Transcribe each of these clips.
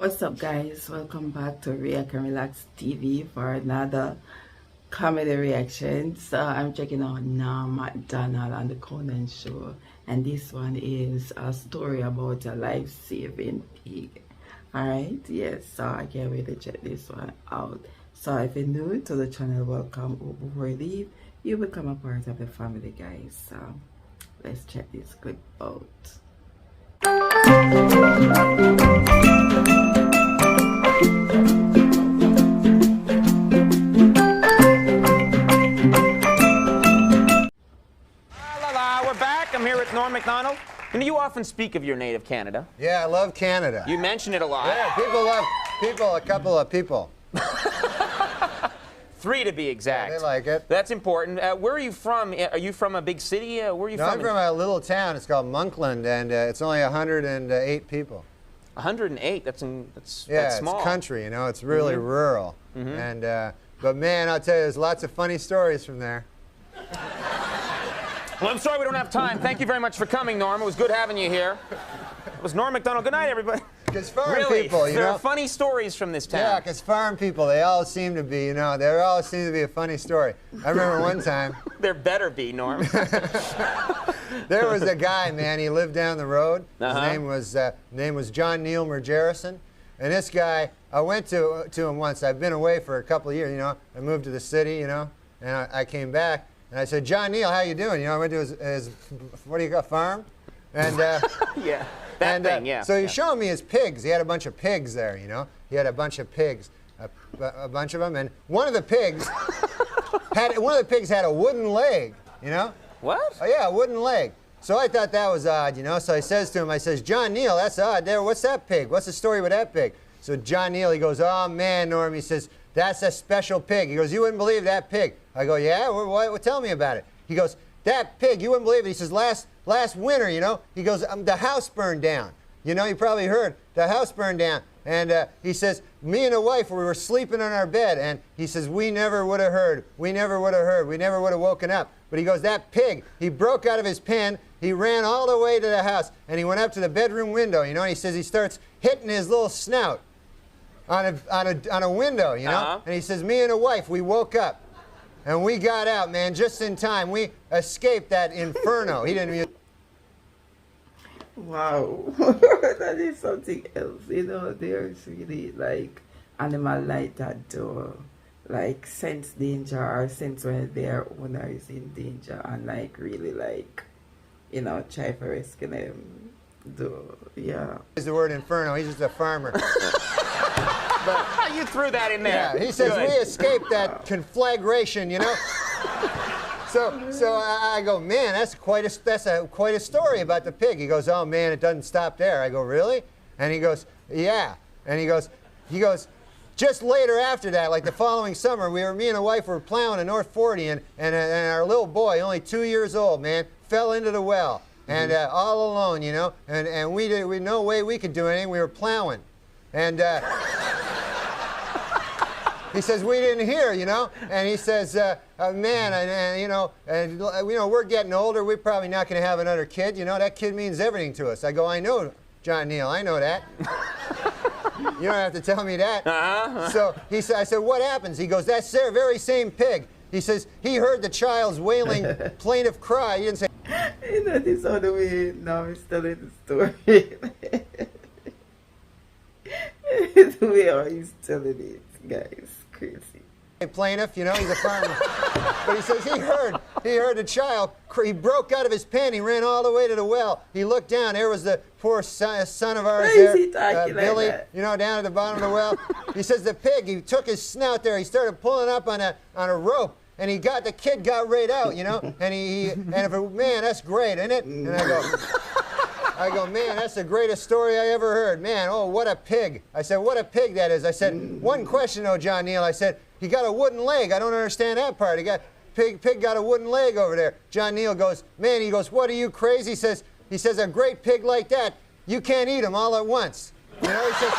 What's up, guys? Welcome back to React and Relax TV for another comedy reaction. So I'm checking out now McDonald on the Conan show, and this one is a story about a life-saving pig. Alright, yes, so I can't wait to check this one out. So if you're new to the channel, welcome. Before you leave, you become a part of the family, guys. So let's check this clip out. We're back. I'm here with Norm McDonald. You know, you often speak of your native Canada. Yeah, I love Canada. You mention it a lot. Yeah, people love people, a couple of people. 3 to be exact. Yeah, they like it. That's important. Where are you from? Are you from a big city? Where are you from? I'm from a little town. It's called Monkland, and it's only 108 people. 108. That's yeah, small. It's country. You know, it's really rural. And but man, I'll tell you, there's lots of funny stories from there. Well, I'm sorry we don't have time. Thank you very much for coming, Norm. It was good having you here. It was Norm McDonald. Good night, everybody. Because farm Really? people, you There know. are funny stories from this town. Yeah, because farm people, they all seem to be, you know, there all seem to be a funny story. I remember one time. There better be, Norm. There was a guy, man. He lived down the road. His name was John Neil Mergerison. And this guy, I went to him once. I've been away for a couple of years, you know. I moved to the city, you know, and I came back. And I said, John Neil, how you doing? You know, I went to his what do you got, farm? And Yeah, that thing, yeah. So he showed me his pigs. He had a bunch of pigs there, you know. He had a bunch of pigs, a bunch of them, and one of the pigs had a wooden leg, you know. What? Oh yeah, a wooden leg. So I thought that was odd, you know. So I says to him, I says, John Neil, that's odd. There, what's that pig? What's the story with that pig? So John Neil, he goes, oh man, Norm, he says, that's a special pig. He goes, you wouldn't believe that pig. I go, yeah, what, tell me about it. He goes, that pig, you wouldn't believe it. He says, last winter, you know, he goes, the house burned down. You know, you probably heard, the house burned down. And he says, me and the wife, we were sleeping on our bed, and he says, we never would have heard. We never would have heard. We never would have woken up. But he goes, that pig, he broke out of his pen, he ran all the way to the house, and he went up to the bedroom window, you know, and he says he starts hitting his little snout on a window, you know, and he says, me and the wife, we woke up, and we got out, man, just in time. We escaped that inferno. He didn't even... Wow, that is something else. You know, there's really like animal like that do like sense danger or sense when their owner is in danger and like really like, you know, try for rescue them. Yeah. Use the word inferno. He's just a farmer. But you threw that in there. Yeah, he says we escaped that conflagration, you know. So I go, man, that's quite a story about the pig. He goes, oh man, it doesn't stop there. I go, really? And he goes, yeah. And he goes, just later after that, like the following summer, me and the wife were plowing in North 40, and our little boy, only 2 years old, man, fell into the well, and all alone, you know, and we no way we could do anything. We were plowing, and. He says, we didn't hear, you know, and he says, man, you know, we're getting older. We're probably not going to have another kid. You know, that kid means everything to us. I go, I know, John Neil, I know that. You don't have to tell me that. So I said, what happens? He goes, that very same pig. He says, he heard the child's wailing, plaintive cry. He didn't say. You know, this is the way now he's telling the story. The way how he's telling it, guys. Crazy. Plaintiff, you know, he's a farmer. But he says he heard the child, he broke out of his pen, he ran all the way to the well. He looked down, there was the poor son of ours there, Billy, like you know, down at the bottom of the well. He says the pig, he took his snout there, he started pulling up on a rope, and the kid got right out, you know, and man, that's great, isn't it? And I go, man, that's the greatest story I ever heard. Man, oh, what a pig. I said, what a pig that is. I said, one question, though, John Neil. I said, he got a wooden leg. I don't understand that part. Pig got a wooden leg over there. John Neil goes, man, he goes, what are you, crazy? He says, a great pig like that, you can't eat him all at once. You know, he says...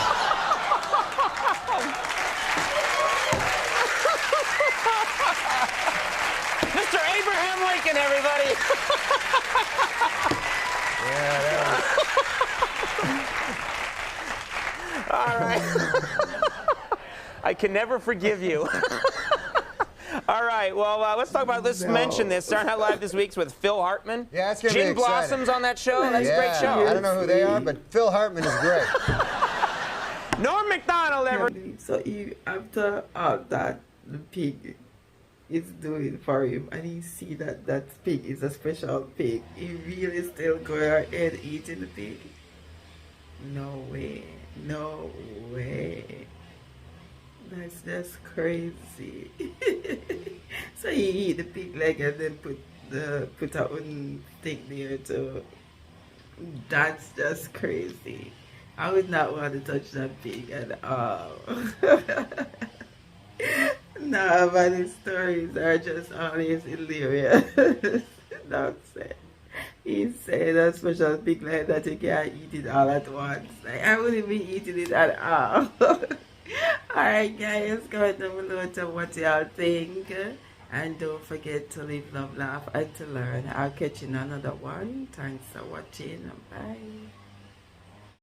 Mr. Abraham Lincoln, everybody. Yeah, that was... All right. I can never forgive you. All right, well, let's mention this. Saturday Night Live this week's with Phil Hartman. Yeah, it's going to be Gin exciting. Blossoms on that show. That's a great show. I don't know who they are, but Phil Hartman is great. Norm McDonald, So after all that, the pig is doing for him, and he see that that pig is a special pig, he really still go ahead eating the pig? No way. No way. That's just crazy. So he eat the pig leg and then put a wooden stick there too. That's just crazy. I would not want to touch that pig at all. No, but his stories are just always hilarious. Nonsense. He said a special pig like that you can't eat it all at once. Like, I wouldn't be eating it at all. Alright guys, comment down below to what y'all think. And don't forget to live, love, laugh, and to learn. I'll catch you in another one. Thanks for watching. Bye.